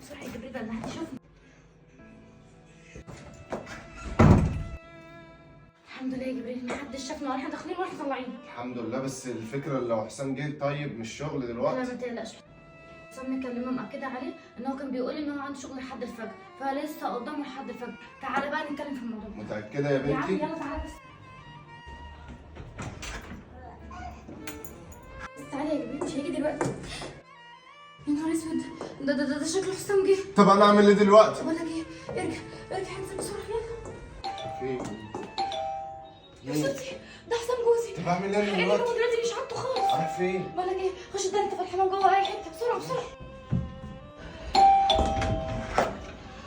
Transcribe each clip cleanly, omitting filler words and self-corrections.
بسرعه يا جبريل بقى هتشوفني. الحمد لله يا جبريل محدش شافنا ولا احنا داخلين ولا احنا طالعين. الحمد لله. بس الفكره لو حسام جه طيب من الشغل دلوقتي. لا ما تقلقش، حسام مكلمه مأكده عليه ان هو كان بيقول لي ان هو عنده شغل لحد الفجر، فلسه قدامه لحد الفجر. تعالى بقى نتكلم في الموضوع. متاكده يا يا عم بنتي؟ يلا تعالى بس. تعالى يا جبريل مش هيجي دلوقتي. يا نهار اسود، ده شكله حسام جه. طب انا اعمل ايه دلوقتي؟ بقول لك ايه، ارجع انزل بسرعه يلا. فين؟ يا ستي ده حسام جوزي. طب اعمل ايه ايه دلوقتي؟ هو دلوقتي مش عارفه خالص. رايح فين؟ بقول لك ايه، خش ده انت في الحمام جوه اي حته بسرعه بسرعه.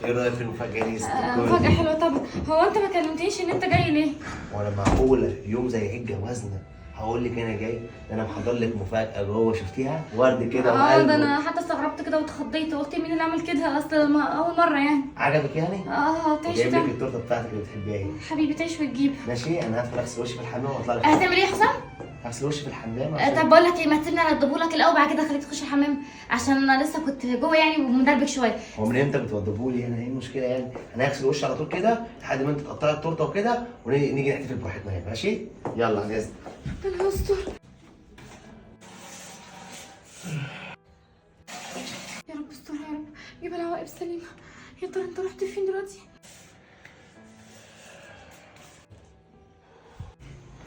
ايه رايك في المفاجاه دي؟ مفاجاه حلوه طبعا. هو انت ما كلمتنيش ان انت جاي ليه؟ وانا معقوله يوم زي عيد جوازنا هقول لك انا جاي؟ انا محضر لك مفاجاه جوه، شفتيها؟ ورد كده وقلب. ده انا حتى استغربت كده واتخضيت وقلت مين اللي عمل كده، اصل اول مره يعني. عجبك يعني؟ تعيش جايب لك وتعمل. التورته بتاعتك اللي بتحبيها ايه؟ حبيبي تعيش وتجيب. ماشي، انا هدخل اغسل وشي في الحمام واطلع لك. هتعمل ايه يا حسام؟ اغسل وشي في الحمام طب بقول لك ايه، ما تسيبني انا ادبهولك الاول بعد كده خليك تخش الحمام، عشان انا لسه كنت جوه يعني ومدربك شويه. هو من امتى بتوضبوا لي هنا؟ ايه المشكله يعني؟ انا هغسل وشي على طول كده لحد ما انت تقطعي التورته وكده ونيجي نحتفل براحتنا هنا، ماشي؟ يلا على اذنك. ربنا يستر. يا رب استر يا رب، جيب العواقب سليمه. يا ترى انت رحت فين دلوقتي؟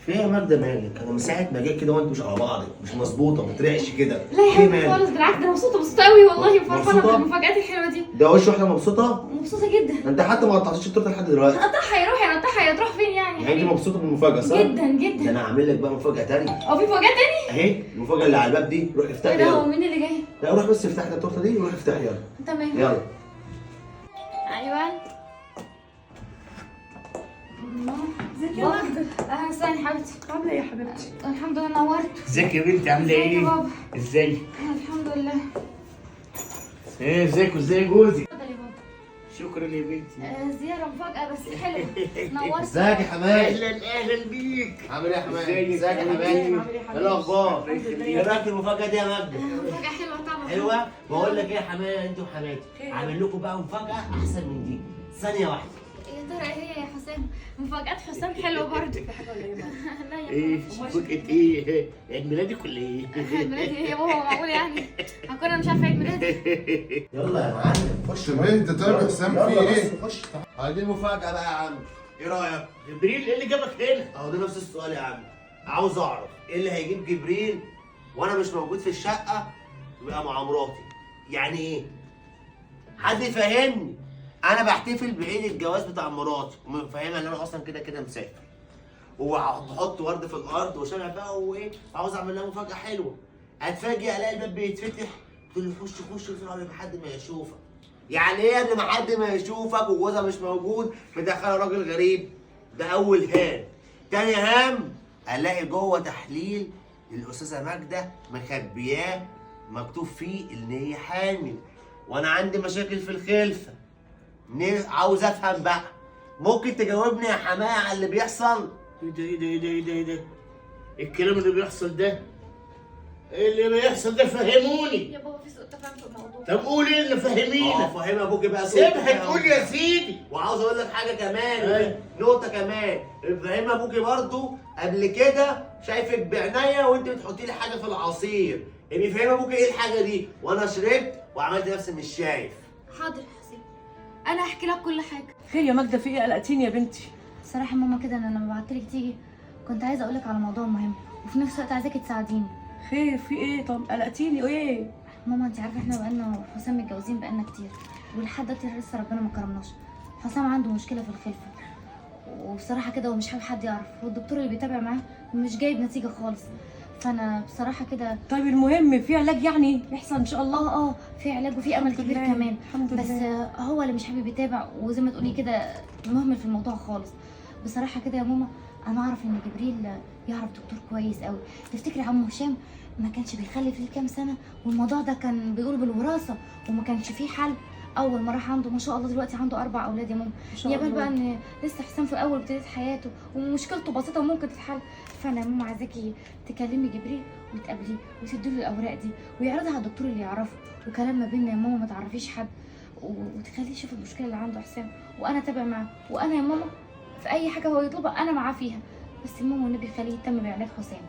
في ايه يا ماجدة مالك؟ انا من ساعه ما جيت كده وانت مش على بعضك، مش مظبوطه، ما ترعش كده. لا يا حبيبي خالص، بالعكس ده انا مبسوطه قوي والله وفرحانه مبسوطة؟ بالمفاجآت الحلوه دي. ده وش واحده مبسوطه؟ مبسوطه جدا. انت حتى ما قطعتيش التورته لحد دلوقتي. هنقطعها يا روحي هنقطعها، يا تروح فين يعني؟ يعني انت مبسوطه بالمفاجاه صح؟ جدا ده جدا. انا هعمل لك بقى مفاجاه تانية. هو في مفاجاه تاني؟ اهي المفاجاه اللي على الباب دي، روح افتحي ايه ده، هو يلا. مين اللي جاي؟ لا روح بس افتحي التورته دي وروح افتحي يلا. تمام يلا. ايوه. ازيك يا ماجدة؟ اهلا وسهلا حبيبتي. عاملة ايه يا حبيبتي؟ الحمد لله نورت. ازيك يا بنتي عامله ازيك يا ايه؟ بابا؟ ازاي؟ الحمد لله. ايه ازيك وازاي جوزي؟ اتفضل يا بابا. شكرا يا بنتي. زياره مفاجاه بس حلوه. نورت. ازيك يا حماد؟ اهلا بيك. عامل ايه يا حماد؟ ازيك؟ ازيك يا حماد؟ ايه الاخبار؟ ايه رايك في المفاجاه دي يا ماجدة؟ مفاجاه حلوه طبعا. حلوه؟ بقول لك ايه يا حماد، انت وحماتي عامل لكم بقى مفاجاه احسن من دي. ثانيه واحده. يا ترى ايه هي يا حسام؟ مفاجآت حسام حلوه برضه. في حاجة ولا ايه بقى؟ لا يا ايه بابا. مفاجأة ايه؟ عيد ميلادك ولا ايه؟ عيد ميلادي ايه يا بابا؟ معقول يعني؟ هكون انا مش عارفه عيد ميلادي؟ يلا يا معلم خش. طب اهدى طيب يا حسام، في يلا ايه؟ بس خش. دي المفاجاه بقى يا عم، ايه رايك؟ جبريل ايه اللي جابك هنا؟ اهو ده نفس السؤال يا عم. عاوز اعرف ايه اللي هيجيب جبريل وانا مش موجود في الشقه ويبقى مع مراتي؟ يعني ايه؟ حد يفهمني. انا بحتفل بعيد الجواز بتاع مراتي ومفهمها ان انا اصلا كده كده مسافر، وهحط ورد في الارض وشارع بقى وايه، عاوز اعمل لها مفاجاه حلوه. اتفاجئ الاقي الباب بيتفتح، تقول لي خش خش بسرعه قبل ما حد ما يشوفك. يعني ايه قبل ما حد ما يشوفك وجوزها مش موجود مدخله راجل غريب؟ ده اول هام. تاني هام الاقي جوه تحليل الاستاذه ماجده مخبياه مكتوب فيه ان هي حامل وانا عندي مشاكل في الخلفه. عاوز افهم بقى، ممكن تجاوبني يا حماية على اللي بيحصل؟ ايه ده ايه ده ايه ده ايه ده ايه ده؟ الكلام اللي بيحصل ده؟ ايه اللي بيحصل ده؟ فهموني. يا بابا في سوء تفاهم في الموضوع. طب قول ايه اللي فهمينا؟ فاهم ابوك بقى. سيبها تقول يا سيدي. وعاوز اقول لك حاجه كمان، أيوة. نقطه كمان. فاهم ابوكي برضو قبل كده شايفك بعينيا وانت بتحطي لي حاجه في العصير، ابقي فاهم ابوكي ايه الحاجه دي وانا شربت وعملت نفسي مش شايف. حاضر يا حسين، انا هحكي لك كل حاجه. خير يا ماجدة، في ايه؟ قلقتيني يا بنتي. صراحه ماما كده انا لما بعتلك تيجي كنت عايزه اقول لك على موضوع مهم وفي نفس الوقت عايزاكي تساعديني. خير في ايه؟ طب قلقتيني ايه؟ ماما انت عارفه احنا بقالنا وحسام متجوزين بقالنا كتير ولحد دلوقتي لسه ربنا ما كرمناش. حسام عنده مشكله في الخلفه وبصراحه كده هو مش حابب حد يعرف، والدكتور اللي بيتابع معاه مش جايب نتيجه خالص. فانا بصراحه كده. طيب المهم في علاج يعني يحصل ان شاء الله؟ في علاج وفي امل كبير لله. كمان. الحمد بس لله. هو اللي مش حابب يتابع وزي ما تقولي كده مهمل في الموضوع خالص. بصراحه كده يا ماما انا اعرف ان جبريل يعرف دكتور كويس قوي. تفتكري عمو هشام ما كانش بيخلف ليه كام سنه والموضوع ده كان بيقولوا بالوراثه وما كانش فيه حل؟ اول ما راح عنده ما شاء الله دلوقتي عنده 4 اولاد يا ماما. ما شاء يا بال الله. بقى ان لسه حسام في اول بدايه حياته ومشكلته بسيطه وممكن تتحل. فانا يا ماما عايزاكي تكلمي جبريل وتقابليه وتديله الاوراق دي ويعرضها على الدكتور اللي يعرفه، وكلام ما بيننا يا ماما ما تعرفيش حد. وتخليه يشوف المشكله اللي عنده حسام، وانا اتابع معاه، وانا يا ماما في اي حاجه هو يطلبها انا معاه فيها. بس يا ماما والنبي خليه يهتم بعلاج حسام.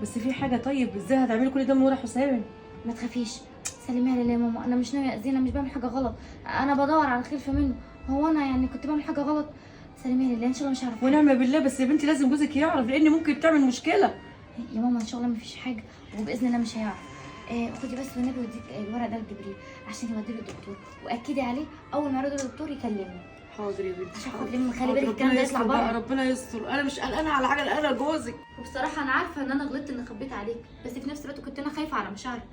بس في حاجه، طيب ازاي هتعملي كل ده من ورا حسام؟ ما تخافيش، سلميها لله يا ماما، انا مش ناويه اذيه، انا مش بعمل حاجه غلط، انا بدور على الخلفه منه. هو انا يعني كنت بعمل حاجه غلط؟ سلميها لله، ان شاء الله مش هعرف. ونعم بالله. بس يا بنتي لازم جوزك يعرف، لان ممكن تعمل مشكله. يا ماما ان شاء الله مفيش حاجه، وباذن الله مش هيعرف. خدي بس والنبي وديك الورق ده لجبريل عشان يوديه للدكتور، واكدي عليه اول ما يرد الدكتور يكلمني. حاضر يا بنتي، عشان حاضر. خاطر خلي حاضر، بالك الكلام ربنا ده يطلع يستر بقى، بره. ربنا يستر. انا مش قلقانه على حاجه، قلقانه جوزك. وبصراحه انا عارفه ان انا غلطت اني خبيت عليك، بس في نفس الوقت كنت انا خايفه على مشاعرك.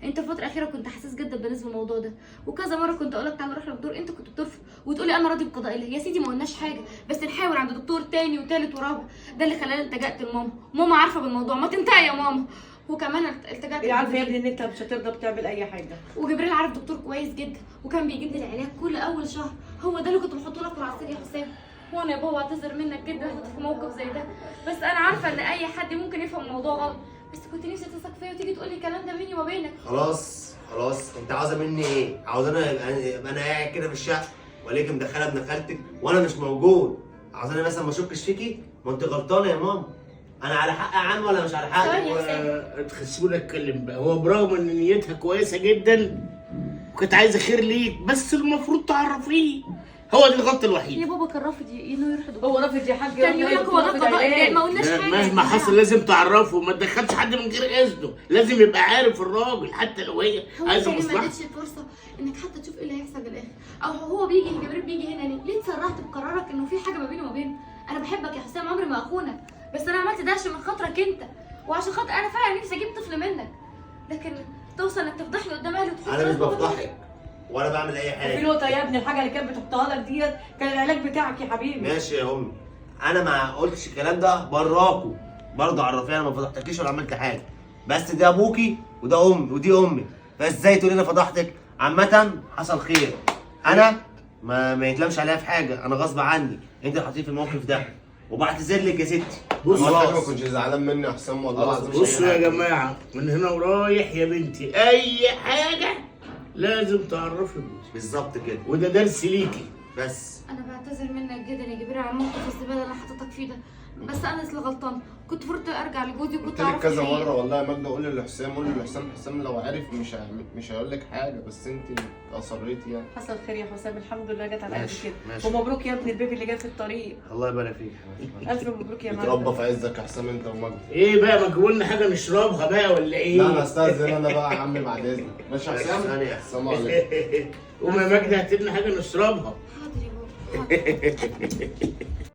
انت الفتره الاخيره كنت حساس جدا بالنسبه للموضوع ده، وكذا مره كنت اقول لك تعالى نروح للدكتور، انت كنت بترفض وتقولي انا راضي بقضاء الله. يا سيدي ما قلناش حاجه، بس نحاول عند دكتور تاني وتالت ورابع. ده اللي خلاني التجأت لماما، ماما عارفه بالموضوع، ما تنتهي يا ماما. وكمان التجأت ايه عارفه يا لجبريل. ابني ان انت مش هتقدر تعمل اي حاجه. وجبريل عارف دكتور كويس جدا، وكان بيجيب لي العلاج كل اول شهر. هو ده اللي كنت بحطه لك في العصير يا حسام. وانا يا بابا اعتذر منك جدا في موقف زي ده، بس انا عارفه ان اي حد ممكن يفهم الموضوع غلط، بس كنت نفسي تثق فيا وتيجي تقول لي الكلام ده بيني وبينك. خلاص خلاص، انت عاوزه مني ايه؟ عاوزه انا يبقى انا قاعد كده في الشقه وليك مدخله ابن خالتك وانا مش موجود؟ عاوزه انا مثلا ما اشكش فيكي؟ ما انت غلطانه يا ماما. انا على حق يا عم ولا مش على حق؟ ثواني يا حسام. تخسونا اتكلم بقى. هو برغم ان نيتها كويسه جدا وكانت عايزه خير ليك، بس المفروض تعرفيه. هو دي الغلطه يا الوحيده. بابا كان رافض انه يروح دكتور. هو رافض يا حاج. كان يقول لك هو ده قضاء الله، ما قلناش لا، حاجه. مهما حصل لازم تعرفه، ما تدخلش حد من غير اذنه، لازم يبقى عارف الراجل حتى لو هي هو عايزه انت ليه ما مصلحه. اديتش الفرصه انك حتى تشوف ايه اللي هيحصل بالاخر؟ او هو بيجي جبريل بيجي هنا ليه؟ ليه اتسرعت بقرارك انه في حاجه ما بيني وما بينه؟ انا بحبك يا حسام، عمري ما اخونك، بس انا عملت ده عشان من خاطرك انت، وعشان خاطر انا فعلا نفسي اجيب طفل منك، لكن توصل انك تفضحني قدام اهلي وتحط انا مش راسك فوق بفضحك ولا بعمل اي في حاجه. نقطه يا ابني، الحاجه اللي كانت بتحطها لك ديت كان العلاج بتاعك يا حبيبي. ماشي يا امي، انا ما قلتش الكلام ده براكوا، برضه عرفيني انا ما فضحتكيش ولا عملت حاجه، بس ده ابوكي وده امي ودي امي، فازاي تقولي انا فضحتك؟ عامه حصل خير، انا ما يتلمش عليا في حاجه، انا غصب عني، انت اللي حطيتيني في الموقف ده، وبعتذر لك يا ستي. بص والله خلاص. ما كنتش زعلان مني يا حسام والله خلاص، العظيم. بصوا يا جماعه، من هنا ورايح يا بنتي اي حاجه لازم تعرفي جوزك، بالظبط كده، وده درس ليكي. بس انا بعتذر منك جدا يا جبريل على موقف الزباله اللي حطيتك فيه ده، بس انا اللي غلطان، كنت المفروض ارجع لجوزي وكنت قلت لك اعرف كذا الحقيقة. مره والله يا ماجده، قولي لحسام، قولي لحسام، حسام لو عارف مش هيقول لك حاجه، بس انت اصريتي يعني. حصل خير يا حسام، الحمد لله جت على قد ماشي، كده. ماشي. ومبروك يا ابني البيبي اللي جاي في الطريق. الله يبارك فيك. الف مبروك يا اتربى ماجدة. في عزك يا حسام انت وماجده. ايه بقى، ما تجيبوا لنا حاجه نشربها بقى ولا ايه؟ لا انا استاذن انا بقى يا عم بعد اذنك. ماشي يا حسام؟ ثانية. السلام عليكم. قوم يا ماجدة هات لنا حاجه نشربها. حاضر يا بابا حاضر.